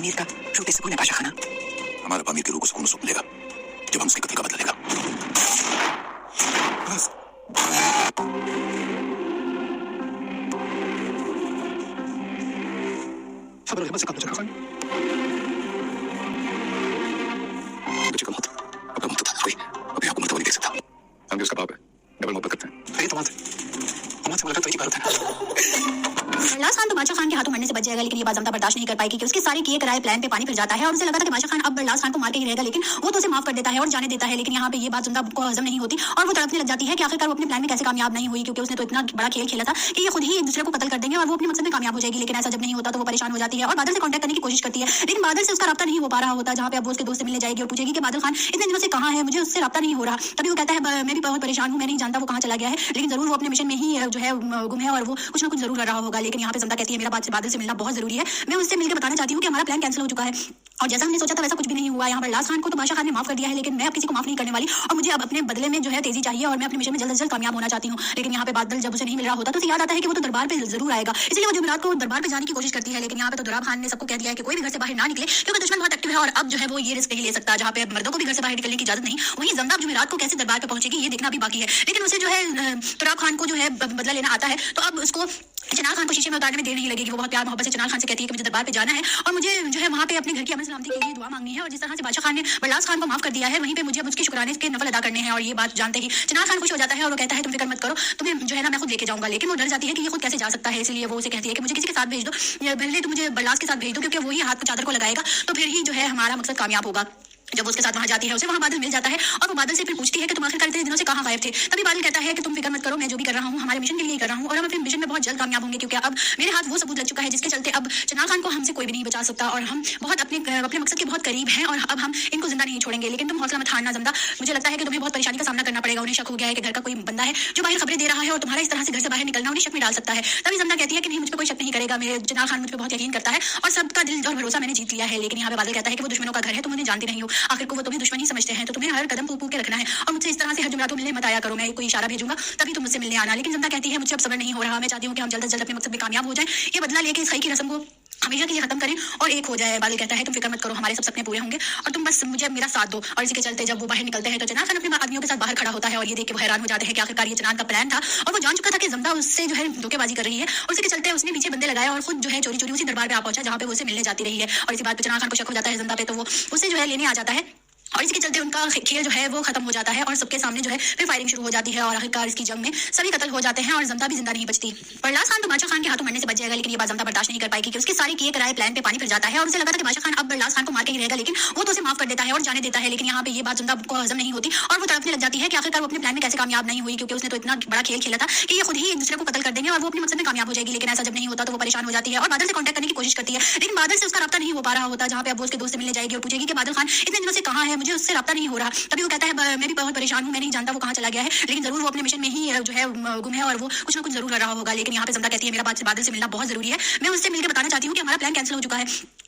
पामीर का रूह सुकून है बादशाह खाना। हमारा पामीर के रूह को सुकून मिलेगा जब हम उसके कत्ल का बदला लेगा। बस। सब्र और हिम्मत से काम लो जनाब खान। बच्चे का मौत अपना मौत था, कोई अपने आप को मरता हुआ नहीं देख सकता। हम भी उसका बाप है, डबल मोहब्बत करते हैं। ये तो बात है, से मुलाकात वही बात है। बरलास खान तो बादशाह खान के हाथों मरने से बच जाएगा, लेकिन ये बात जमदा बर्दाश्त नहीं कर पाएगी कि उसके सारे किए कराए प्लान पे पानी फिर जाता है और उसे लगा था कि बादशाह खान अब बरलास खान को मार के ही रहेगा, लेकिन वो तो उसे माफ कर देता है और जाने देता है। लेकिन यहाँ पे ये बात जमदा को हजम नहीं होती और वो तड़पने लग जाती है कि आखिरकार वो अपने प्लान में कैसे कामयाब नहीं हुई, क्योंकि उसने तो इतना बड़ा खेल खेला था कि ये खुद ही एक दूसरे को कत्ल कर देंगे और वो अपने मकसद में कामयाब हो जाएगी। लेकिन ऐसा जब नहीं होता तो वो परेशान हो जाती है और बादल से कांटेक्ट करने की कोशिश करती है, लेकिन बादल से उसका राब्ता नहीं हो पा रहा होता। जहाँ पे अब वो उसके दोस्त से मिलने जाएगी और पूछेगी कि बादल खान इतने दिनों से कहाँ है, मुझे उससे राब्ता नहीं हो रहा। तभी वो कहता है मैं भी बहुत परेशान हूँ, मैं नहीं जानता वो कहाँ चला गया है, लेकिन जरूर वो अपने मिशन में ही जो है गुम है और वो कुछ ना कुछ जरूर कर रहा होगा। लेकिन यहाँ पे जमदा कहती है मेरा बादल से मिलना बहुत जरूरी है, मैं उससे मिलकर बताना चाहती हूँ कि हमारा प्लान कैंसिल हो चुका है और जैसा हमने सोचा था वैसा कुछ भी नहीं हुआ। यहाँ पर बरलास खान को तो बादशाह खान ने माफ कर दिया है, लेकिन मैं अब किसी को माफ नहीं करने वाली और मुझे अब अपने बदले में जो है तेजी चाहिए और मैं अपने मिशन में जल्द से जल्द कामयाब होना चाहती हूँ। लेकिन यहाँ पे बादल जब उसे नहीं मिल रहा होता तो उसे याद आता है कि वो तो दरबार पे जरूर आएगा, इसलिए वो जुमेरात को दरबार पे जाने की कोशिश करती है। लेकिन यहाँ पे तो दुराब खान ने सबको कह दिया है कि कोई भी घर से बाहर ना निकले, क्योंकि दुश्मन बहुत एक्टिव है और अब जो है वो ये रिस्क नहीं ले सकता। जहाँ पे मर्दों को भी घर से बाहर निकलने की इजाजत नहीं, वहीं जमदा जुमेरात को कैसे दरबार पे पहुंचेगी ये देखना भी बाकी है। लेकिन उसे जो है दुराब खान को जो है बदला लेना आता है, तो अब उसको चनाल खान को शीशे में उतारने में देर नहीं लगेगी। वो बहुत प्यार मोहब्बत से चनाल खान से कहती है कि मुझे दरबार पे जाना है और मुझे जो है वहाँ पे अपने घर की अमन सलामती के लिए दुआ मांगनी है और जिस तरह से बादशाह खान ने बरलास खान को माफ कर दिया है, वहीं पे मुझे उसके शुक्राने के नफल अदा करने हैं। और ये बात जानते ही चनाल खान खुश हो जाता है और वो कहता है तुम फिक्र मत करो, तुम्हें जो है ना मैं खुद लेके जाऊंगा। लेकिन वो डर जाती है कि ये खुद कैसे जा सकता है, इसलिए वो उसे कहती है कि मुझे किसी के साथ भेज दो, पहले तो मुझे बरलास के साथ भेज दो, क्योंकि वही हाथ को चादर को लगाएगा तो फिर ही जो है हमारा मकसद कामयाब होगा। जब उसके साथ वहां जाती है उसे वहां बादल मिल जाता है और वो बादल से फिर पूछती है कि तुम आखिरकार इतने दिनों से कहां गायब थे। तभी बादल कहता है कि तुम फिक्र मत करो, मैं जो भी कर रहा हूं हमारे मिशन के लिए कर रहा हूं और हम अपने मिशन में बहुत जल्द कामयाब होंगे, क्योंकि अब मेरे हाथ वो सबूत लग चुका है जिसके चलते अब चनाल खान को हमसे कोई भी नहीं बचा सकता और हम बहुत अपने मकसद के बहुत करीब हैं और अब हम इनको जिंदा नहीं छोड़ेंगे। लेकिन तुम हौसला मत हारना जमदा, मुझे लगता है कि तुम्हें बहुत परेशानी का सामना करना पड़ेगा। उन्हें शक हो गया है कि घर का कोई बंदा है जो बाहर खबरें दे रहा है और तुम्हारा इस तरह से घर से बाहर निकलना उन्हें शक में डाल सकता है। तभी जमदा कहती है कि नहीं, मुझ पर कोई शक नहीं करेगा, मेरे चनाल खान मुझ पर बहुत यकीन करता है और सबका दिल और भरोसा मैंने जीत लिया है। लेकिन यहाँ पे बादल कहता है कि वो दुश्मनों का घर है, तुम उन्हें जानती नहीं हो, आखिर को वो तुम्हें दुश्मन ही समझते हैं, तो तुम्हें हर कदम फूक के रखना है और मुझसे इस तरह से हर जुमरातों मिलने मत आया करो, मैं कोई इशारा भेजूंगा तभी तुम मुझसे मिलने आना। लेकिन जमदा कहती है मुझे अब सब्र नहीं हो रहा, मैं चाहती हूँ कि हम जल्द से जल्द अपने मकसद में कामयाब हो जाएं, ये बदला लेके इस खई की रस्म को हमेशा के लिए खत्म करें और एक हो जाए। बादल कहता है तुम फिक्र मत करो, हमारे सब सपने पूरे होंगे और तुम बस मुझे मेरा साथ दो। और इसी के चलते जब वो बाहर निकलते हैं तो चनाल खान अपने आदमियों के साथ बाहर खड़ा होता है और ये देख के वो हैरान हो जाते हैं कि आखिरकार ये चनाल का प्लान था और वो जान चुका था कि जमदा उससे जो है धोखेबाजी कर रही है और इसके चलते उसने पीछे बंदे लगाए और खुद जो है चोरी चोरी उसी दरबार पे आ पहुंचा जहाँ पे वो उसे मिलने जाती रही है। और इसी बात पे चनाल खान को शक हो जाता है जमदा पे, तो वो उसे जो है लेने आ जाता है और इसके चलते उनका खेल जो है वो खत्म हो जाता है और सबके सामने जो है फिर फायरिंग शुरू हो जाती है और आखिरकार इसकी जंग में सभी कत्ल हो जाते हैं और जमदा भी जिंदा नहीं बचती। बरलास खान तो बादशाह खान के हाथों मरने से बच जाएगा, लेकिन ये बात जमदा बर्दाश्त नहीं कर पाएगी कि उसके सारे किए कराए प्लान पे पानी फिर जाता है और उसे लगा था कि बादशाह खान अब बरलास खान को मार के ही रहेगा, लेकिन वो तो उसे माफ कर देता है और जाने देता है। लेकिन यहाँ पे ये बात जमदा को हजम नहीं होती और वो तड़पने लग जाती है कि आखिरकार वो अपने प्लान में कैसे कामयाब नहीं हुई, क्योंकि उसने तो इतना बड़ा खेल खेला था कि ये खुद ही एक दूसरे को कत्ल कर देंगे और वो अपने मकसद में कामयाब हो जाएगी। लेकिन ऐसा जब नहीं होता तो वो परेशान हो जाती है और बादल से कांटेक्ट करने की कोशिश करती है, लेकिन बादल से उसका राब्ता नहीं हो पा रहा होता। जहाँ पे अब वो उसके दोस्त से मिलने जाएगी और पूछेगी कि बादल खान इतने दिनों से कहाँ है, मुझे उससे राब्ता नहीं हो रहा। तभी वो कहता है मैं भी बहुत परेशान हूँ, मैं नहीं जानता वो कहाँ चला गया है, लेकिन जरूर वो अपने मिशन में ही जो है गुम है और वो कुछ ना कुछ जरूर कर रहा होगा। लेकिन यहाँ पे जमदा कहती है मेरा बादल से मिलना बहुत जरूरी है, मैं उससे मिलकर बताना चाहती हूँ कि हमारा प्लान कैंसिल हो चुका है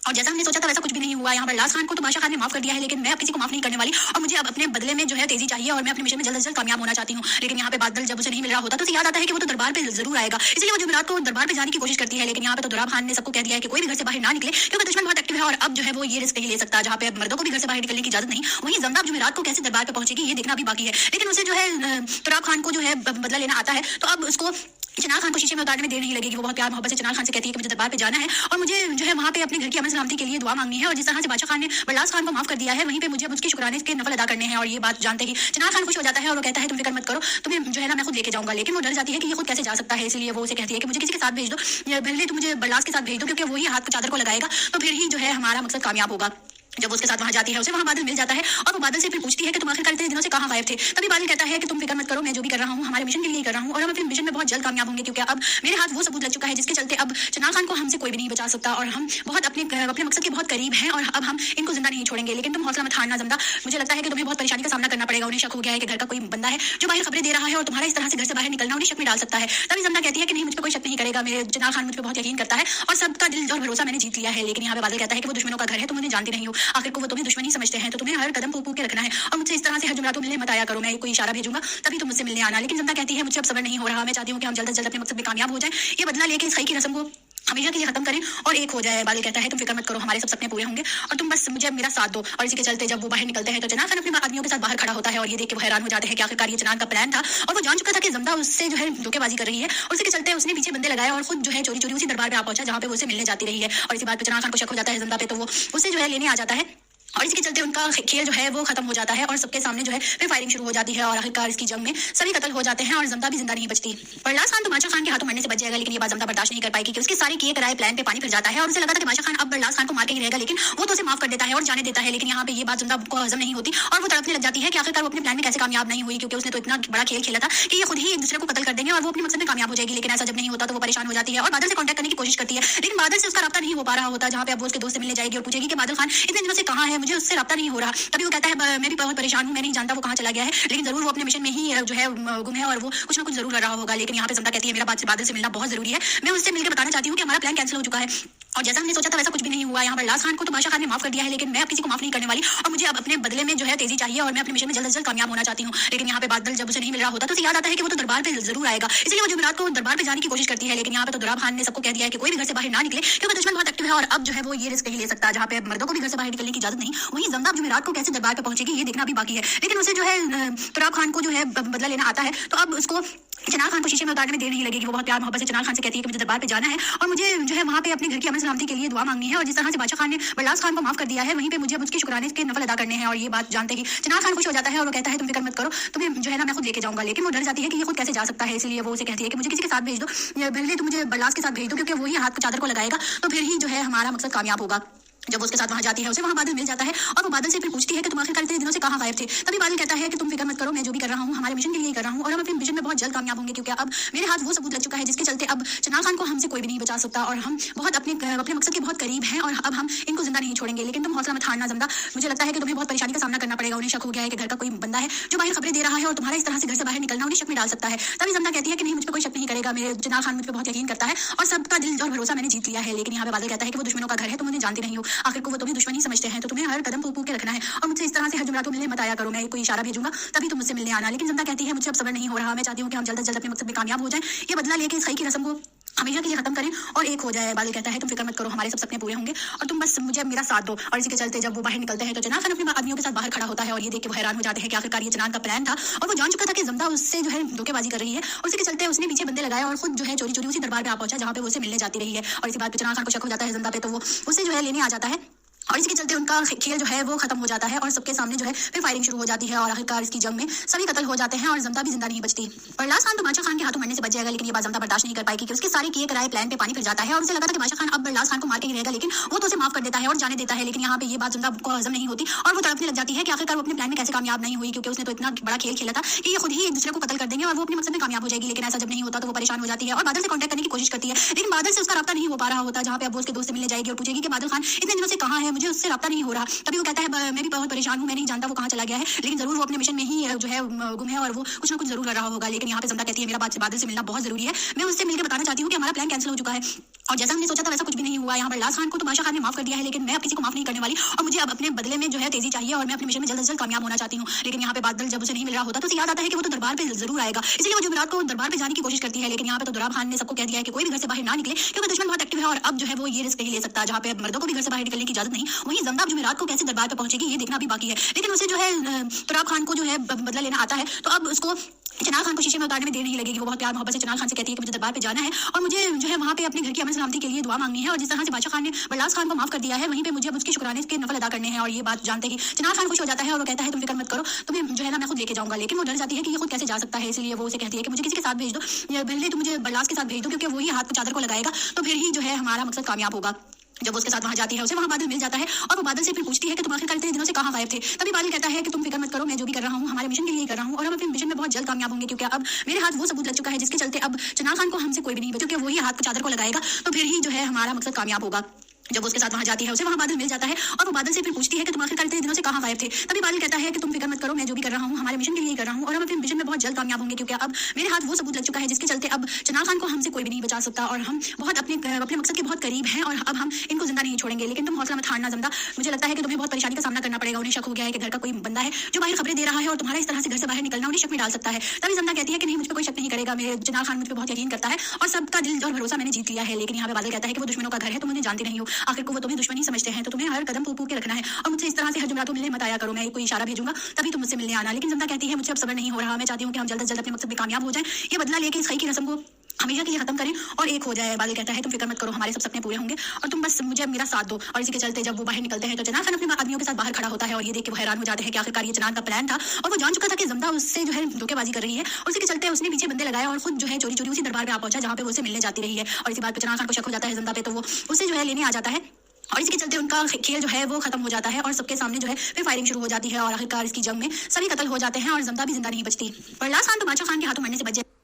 और जैसा हमने सोचा था वैसा कुछ भी नहीं हुआ। यहाँ बरलास खान को तो बादशाह खान ने माफ कर दिया है, लेकिन मैं अब किसी को माफ नहीं करने वाली और मुझे अब अपने बदले में जो है तेजी चाहिए और मैं अपने मिशन में जल्द से जल्द कामयाब होना चाहती हूँ। लेकिन यहाँ पे बादल जब उसे नहीं मिल रहा होता तो उसे याद आता है कि वो तो दरबार पे जरूर आएगा, इसलिए वो जुमेरात को दरबार पे जाने की कोशिश करती है। लेकिन यहाँ पे तो दुराब खान ने सबको कह दिया है कि कोई भी घर से बाहर ना निकले, क्योंकि दुश्मन बहुत एक्टिव है और अब जो है वो ये रिस्क नहीं ले सकता। जहाँ पे मर्दों को भी घर से बाहर निकलने की इजाजत नहीं, वहीं जमदा जुमेरात को कैसे दरबार पे पहुंचेगी ये देखना भी बाकी है। लेकिन उसे जो है दुराब खान को जो है बदला लेना आता है, तो अब उसको चनाल खान को शीशे में उतारने में देर नहीं लगेगी। वो बहुत प्यार मोहब्बत से चनाल खान से कहती है कि मुझे दरबार पे जाना है और मुझे जो है वहाँ पे अपने घर की अमन सलामती के लिए दुआ मांगनी है और जिस तरह से बादशाह खान ने बरलास खान को माफ कर दिया है, वहीं पे मुझे उसके शुक्राने के नफल अदा करने हैं। और ये बात जानते ही चनाल खान खुश हो जाता है और वो कहता है तुम फिक्र मत करो, तुम्हें जो है ना मैं खुद लेके जाऊंगा। लेकिन वो डर जाती है कि ये खुद कैसे जा सकता है, इसलिए वो उसे कहती है कि मुझे किसी के साथ भेज दो, पहले तो मुझे बरलास के साथ भेज दो, क्योंकि वही हाथ को चादर को लगाएगा तो फिर ही जो है हमारा मकसद कामयाब होगा। जब उसके साथ वहां जाती है उसे वहां बादल मिल जाता है और वो बादल से फिर पूछती है कि तुम आखिरकार इतने दिनों से कहां गायब थे। तभी बादल कहता है कि तुम फिक्र मत करो, मैं जो भी कर रहा हूं हमारे मिशन के लिए कर रहा हूं और हम अपने मिशन में बहुत जल्द कामयाब होंगे, क्योंकि अब मेरे हाथ वो सबूत लग चुका है जिसके चलते अब चनाल खान को हमसे कोई भी नहीं बचा सकता और हम बहुत अपने मकसद के बहुत करीब हैं और अब हम इनको जिंदा नहीं छोड़ेंगे। लेकिन तुम हौसला मत हारना जमदा, मुझे लगता है कि तुम्हें बहुत परेशानी का सामना करना पड़ेगा। उन्हें शक हो गया है कि घर का कोई बंदा है जो बाहर खबरें दे रहा है और तुम्हारा इस तरह से घर से बाहर निकलना उन्हें शक में डाल सकता है। तभी जमदा कहती है कि नहीं, मुझ पर कोई शक नहीं करेगा, मेरे चनाल खान मुझ पर बहुत यकीन करता है और सबका दिल और भरोसा मैंने जीत लिया है। लेकिन यहाँ पे बादल कहता है कि वो दुश्मनों का घर है, तुम उन्हें जानती नहीं हो, आखिर को वो तुम्हें दुश्मन ही समझते हैं, तो तुम्हें हर कदम फूक के रखना है और मुझसे इस तरह से हर जुमरातों मिलने मत आया करो, मैं कोई इशारा भेजूंगा तभी तुम मुझसे मिलने आना। लेकिन जमदा कहती है मुझे अब सब्र नहीं हो रहा, मैं चाहती हूँ कि हम जल्द से जल्द अपने मकसद में कामयाब हो जाएं, ये बदला लेके इस खई की रस्म को हमेशा के लिए खत्म करें और एक हो जाए। बादल कहता है तुम फिक्र मत करो, हमारे सब सपने पूरे होंगे और तुम बस मुझे मेरा साथ दो। और इसी के चलते जब वो बाहर निकलते हैं तो चनान खान अपने आदमियों के साथ बाहर खड़ा होता है और ये देख के वो हैरान हो जाते हैं कि आखिरकार ये चनान का प्लान था और वो जान चुका था कि जमदा उससे जो है धोखेबाजी कर रही है। और इसी के चलते उसने पीछे बंदे लगाए और खुद जो है चोरी चोरी उसी दरबार पे आ पहुंचा जहाँ पे वो उसे मिलने जाती रही है। और इसी बात पे चनान खान को शक हो जाता है जमदा पे, तो वो उसे जो है लेने आ जाता है और इसके चलते उनका खेल जो है वो खत्म हो जाता है और सबके सामने जो है फिर फायरिंग शुरू हो जाती है और आखिरकार इसकी जंग में सभी कत्ल हो जाते हैं और जमदा भी जिंदा नहीं बचती। बरलास खान तो बादशाह खान के हाथों मरने से बच जाएगा, लेकिन ये बात जमदा बर्दाश्त नहीं कर पाएगी कि उसके सारे किए कराए प्लान पे पानी फिर जाता है और उसे लगा था कि बादशाह खान अब बरलास खान को मार के ही रहेगा, लेकिन वो तो उसे माफ कर देता है और जाने देता है। लेकिन यहाँ पे ये बात जमदा को हजम नहीं होती और वो तड़पने लग जाती है कि आखिरकार वो अपने प्लान में कैसे कामयाब नहीं हुई, क्योंकि उसने तो इतना बड़ा खेल खेला था कि ये खुद ही एक दूसरे को कत्ल कर देंगे और वो अपने मकसद में कामयाब हो जाएगी। लेकिन ऐसा जब नहीं होता तो वो परेशान हो जाती है और बादल से कांटेक्ट करने की कोशिश करती है, लेकिन बादल से उसका राब्ता नहीं हो पा रहा होता। जहाँ पे अब वो उसके दोस्त से मिलने जाएगी और पूछेगी कि बादल खान इतने दिनों से कहाँ है, मुझे उससे राब्ता नहीं हो रहा। तभी वो कहता है मैं भी बहुत परेशान हूँ, मैं नहीं जानता वो कहाँ चला गया है, लेकिन जरूर वो अपने मिशन में ही जो है गुम है और वो कुछ ना कुछ जरूर कर रहा होगा। लेकिन यहाँ पे जमदा कहती है मेरा बादल से मिलना बहुत जरूरी है, मैं उससे मिलकर बताना चाहती हूँ कि हमारा प्लान कैंसिल हो चुका है और जैसा हमने सोचा था वैसा कुछ भी नहीं हुआ। यहाँ बरलास खान को तो बादशाह खान ने माफ कर दिया है, लेकिन मैं अब किसी को माफ नहीं करने वाली और मुझे अब अपने बदले में जो है तेजी चाहिए और मैं अपने मिशन में जल्द से जल्द कामयाब होना चाहती हूँ। लेकिन यहाँ पे बादल जब उसे नहीं मिल रहा होता तो उसे याद आता है कि वो तो दरबार पे जरूर आएगा, इसलिए वो जुमेरात को दरबार पे जाने की कोशिश करती है। लेकिन यहाँ पे तो दुराब खान ने सबको कह दिया है कि कोई भी घर से बाहर ना निकले क्योंकि दुश्मन बहुत एक्टिव है और अब जो है वो ये रिस्क नहीं ले सकता। जहाँ पे मर्दों को भी घर से बाहर निकलने की इजाजत नहीं, वहीं जमदा जुमेरात को कैसे दरबार पे पहुंचेगी ये देखना भी बाकी है। लेकिन उसे जो है दुराब खान को जो है बदला लेना आता है, तो अब उसको चनाल खान को शीशे में उतारने में देर नहीं लगेगी। वो बहुत प्यार मोहब्बत से चनाल खान से कहती है कि मुझे दरबार पे जाना है और मुझे जो है वहाँ पे अपने घर की अमन सलामती के लिए दुआ मांगनी है और जिस तरह से बादशाह खान ने बरलास खान को माफ कर दिया है वहीं पे मुझे उसके शुक्राने के नफल अदा करने हैं। और ये बात जानते ही चनाल खान खुश हो जाता है और वो कहता है तुम फिक्र मत करो, तुम्हें जो है ना मैं खुद लेके जाऊंगा। लेकिन वो डर जाती है कि ये खुद कैसे जा सकता है, इसलिए वो उसे कहती है कि मुझे किसी के साथ भेज दो, पहले तुम मुझे बरलास के साथ भेज दो क्योंकि वो ही हाथ को चादर को लगाएगा तो फिर ही जो है हमारा मकसद कामयाब होगा। जब उसके साथ वहां जाती है उसे वहां बादल मिल जाता है और वो बादल से फिर पूछती है कि तुम आखिरकार इतने दिनों से कहाँ गायब थे। तभी बादल कहता है कि तुम फिक्र मत करो, मैं जो भी कर रहा हूँ हमारे मिशन के लिए कर रहा हूँ और हम अपने मिशन में बहुत जल्द कामयाब होंगे, क्योंकि अब मेरे हाथ वो सबूत लग चुका है जिसके चलते अब चनाल खान को हमसे कोई भी नहीं बचा सकता और हम बहुत अपने मकसद के बहुत करीब हैं और अब हम इनको जिंदा नहीं छोड़ेंगे। लेकिन तुम हौसला मत हारना जमदा, मुझे लगता है कि तुम्हें बहुत परेशानी का सामना करना पड़ेगा। उन्हें शक हो गया है कि घर का कोई बंदा है जो बाहर खबरें दे रहा है और तुम्हारा इस तरह से घर से बाहर निकलना उन्हें शक में डाल सकता है। तभी जमदा कहती है कि नहीं, मुझ पर कोई शक नहीं करेगा, मेरे चनाल खान मुझ पर बहुत यकीन करता है और सबका दिल और भरोसा मैंने जीत लिया है। लेकिन यहाँ पे बादल कहता है कि वो दुश्मनों का घर है, तुम उन्हें जानती नहीं हो, आखिर को वो तुम्हें दुश्मन ही समझते हैं, तो तुम्हें हर कदम फूक के रखना है और मुझसे इस तरह से हर जुमरात को मिलने मत आया करो, मैं कोई इशारा भेजूंगा तभी तुम मुझसे मिलने आना। लेकिन जमदा कहती है मुझे अब सब्र नहीं हो रहा, मैं चाहती हूँ कि हम जल्द से जल्द अपने मकसद में कामयाब हो जाएं, ये बदला लेके इस खई की रस्म को हमेशा के लिए खत्म करें और एक हो जाए। बादल कहता है तुम फिक्र मत करो, हमारे सब सपने पूरे होंगे और तुम बस मुझे मेरा साथ दो। और इसी के चलते जब वो बाहर निकलते हैं तो चनान खान अपने आदमियों के साथ बाहर खड़ा होता है और ये देख के वो हैरान हो जाते हैं कि आखिरकार ये चनान का प्लान था और वो जान चुका था कि जमदा उससे जो है धोखेबाजी कर रही है। और इसी के चलते उसने पीछे बंदे लगाए और खुद जो है चोरी चोरी उसी दरबार पे आ पहुंचा जहाँ पे वो उसे मिलने जाती रही है। और इसी बात पे चनान खान को शक हो जाता है जमदा पे, तो वो उसे जो है लेने आ जाता है और इसी के चलते उनका खेल जो है वो खत्म हो जाता है और सबके सामने जो है फिर फायरिंग शुरू हो जाती है और आखिरकार इसकी जंग में सभी कत्ल हो जाते हैं और जमदा भी जिंदा नहीं बचती। बरलास खान तो बादशाह खान के हाथों मरने से बच जाएगा, लेकिन ये बात जमदा बर्दाश्त नहीं कर पाएगी कि उसके सारे किए कराए प्लान पे पानी फिर जाता है और उसे लगा था कि बादशाह खान अब बरलास खान को मार के ही रहेगा, लेकिन वो तो उसे माफ कर देता है और जाने देता है। लेकिन यहाँ पे ये बात जमदा को हजम नहीं होती और वो तड़पने लग जाती है कि आखिरकार वो अपने प्लान में कैसे कामयाब नहीं हुई, क्योंकि उसने तो इतना बड़ा खेल खेला था कि ये खुद ही एक दूसरे को कत्ल कर देंगे और वो अपने मकसद में कामयाब हो जाएगी। लेकिन ऐसा जब नहीं होता तो वो परेशान हो जाती है और बादल से कांटेक्ट करने की कोशिश करती है, लेकिन बादल से उसका राब्ता नहीं हो पा रहा होता। जहाँ पे अब वो उसके दोस्त से मिलने जाएगी और पूछेगी कि बादल खान इतने दिनों से कहाँ है, मुझे उससे राब्ता नहीं हो रहा। तभी वो कहता है मैं भी बहुत परेशान हूँ, मैं नहीं जानता वो कहाँ चला गया है, लेकिन जरूर वो अपने मिशन में ही जो है गुम है और वो कुछ ना कुछ जरूर कर रहा होगा। लेकिन यहाँ पे जमदा कहती है मेरा बादल से मिलना बहुत जरूरी है, मैं उससे मिलकर बताना चाहती हूँ कि हमारा प्लान कैंसिल हो चुका है और जैसा हमने सोचा था वैसा कुछ भी नहीं हुआ। यहाँ बरलास खान को तो बादशाह खान ने माफ कर दिया है, लेकिन मैं अब किसी को माफ नहीं करने वाली और मुझे अब अपने बदले में जो है तेजी चाहिए और मैं अपने मिशन में जल्द से जल्द कामयाब होना चाहती हूँ। लेकिन यहाँ पे बादल जब उसे नहीं मिल रहा होता तो उसे याद आता है कि वो तो दरबार पे जरूर आएगा, इसलिए वो जुमेरात को दरबार पे जाने की कोशिश करती है। लेकिन यहाँ पे तो दुराब खान ने सबको कह दिया है कि कोई भी घर से बाहर ना निकले क्योंकि दुश्मन बहुत एक्टिव है और अब जो है वो ये रिस्क नहीं ले सकता। जहाँ पे मर्दों को भी घर से बाहर निकलने की इजाजत नहीं, वहीं जमदा जुमेरात को कैसे दरबार पे पहुंचेगी ये देखना भी बाकी है। लेकिन उसे जो है दुराब खान को जो है बदला लेना आता है, तो अब उसको चनाल खान को शीशे में उतारने में देर नहीं लगेगी। वो बहुत प्यार मोहब्बत से चनाल खान से कहती है कि मुझे दरबार पे जाना है और मुझे जो है वहाँ पे अपने घर की अमन सलामती के लिए दुआ मांगनी है और जिस तरह से बादशाह खान ने बरलास खान को माफ कर दिया है वहीं पे मुझे उसके शुक्राने के नफल अदा करने हैं। और ये बात जानते ही चनाल खान खुश हो जाता है और वो कहता है तुम फिक्र मत करो, तुम्हें जो है ना मैं खुद लेके जाऊंगा। लेकिन वो डर जाती है कि ये खुद कैसे जा सकता है, इसलिए वो उसे कहती है कि मुझे किसी के साथ भेज दो, पहले तुम मुझे बरलास के साथ भेज दो क्योंकि वो ही हाथ को चादर को लगाएगा तो फिर ही जो है हमारा मकसद कामयाब होगा। जब वो उसके साथ वहां जाती है उसे वहां बादल मिल जाता है और वो बादल से फिर पूछती है कि तुम आखिरकार इतने दिनों से कहाँ गायब थे। तभी बादल कहता है कि तुम फिक्र मत करो, मैं जो भी कर रहा हूँ हमारे मिशन के लिए कर रहा हूँ और हम अपने मिशन में बहुत जल्द कामयाब होंगे, क्योंकि अब मेरे हाथ वो सबूत लग चुका है जिसके चलते अब चनाल खान को हमसे कोई भी नहीं बचा, क्योंकि वही हाथ को चादर को लगाएगा तो फिर ही जो है हमारा मकसद कामयाब होगा। जब वो उसके साथ वहां जाती है, उसे वहां बादल मिल जाता है और वो बादल से फिर पूछती है कि तुम आखिरकार इतने दिनों से कहां गायब थे। तभी बादल कहता है कि तुम फिक्र मत करो, मैं जो भी कर रहा हूं हमारे मिशन के लिए कर रहा हूं और हम अपने मिशन में बहुत जल्द कामयाब होंगे, क्योंकि अब मेरे हाथ वो सबूत लग चुका है जिसके चलते अब चनाल खान को हमसे कोई भी नहीं बचा सकता और हम बहुत अपने मकसद के बहुत करीब हैं और अब हम इनको जिंदा नहीं छोड़ेंगे। लेकिन तुम हौसला मत हारना जमदा, मुझे लगता है कि तुम्हें बहुत परेशानी का सामना करना पड़ेगा। उन्हें शक हो गया है कि घर का कोई बंदा है जो बाहर खबरें दे रहा है और तुम्हारा इस तरह से घर से बाहर निकलना उन्हें शक में डाल सकता है। तभी जमदा कहती है कि नहीं, मुझ पर कोई शक नहीं करेगा, मेरे चनाल खान मुझ पर बहुत यकीन करता है और सबका दिल और भरोसा मैंने जीत लिया है। लेकिन यहाँ पे बादल कहता है कि वो दुश्मनों का घर है, तुम उन्हें जानते नहीं हो, आखिर को वो तुम्हें दुश्मन ही समझते हैं, तो तुम्हें हर कदम फूक के रखना है और मुझसे इस तरह से हर जुमरातों मिलने मत आया करो, मैं कोई इशारा भेजूंगा तभी तुम मुझसे मिलने आना। लेकिन जमदा कहती है मुझे अब सब्र नहीं हो रहा, मैं चाहती हूँ कि हम जल्द से जल्द अपने मकसद में कामयाब हो जाएं, ये बदला लेके इस खई की रस्म को हमेशा के लिए खत्म करें और एक हो जाए। बादल कहता है तुम फिक्र मत करो, हमारे सब सपने पूरे होंगे और तुम बस मुझे मेरा साथ दो। और इसी के चलते जब वो बाहर निकलते हैं तो चनान खान अपने आदमियों के साथ बाहर खड़ा होता है और ये देख के वो हैरान हो जाते हैं कि आखिरकार ये चनान का प्लान था और वो जान चुका था कि जमदा उससे जो है धोखेबाजी कर रही है। और इसी के चलते उसने पीछे बंदे लगाए और खुद जो है चोरी चोरी उसी दरबार में आ पहुंचा जहाँ पे वो उसे मिलने जाती रही है। और इसी बात पे चनान खान को शक हो जाता है जमदा पे, तो वो उसे जो है लेने आ जाता है और इसके चलते उनका खेल जो है वो खत्म हो जाता है और सबके सामने जो है फिर फायरिंग शुरू हो जाती है और आखिरकार इसकी जंग में सभी कत्ल हो जाते हैं और जमदा भी जिंदा नहीं बचती। बरलास खान तो बादशाह खान के हाथों मरने से बच जाए।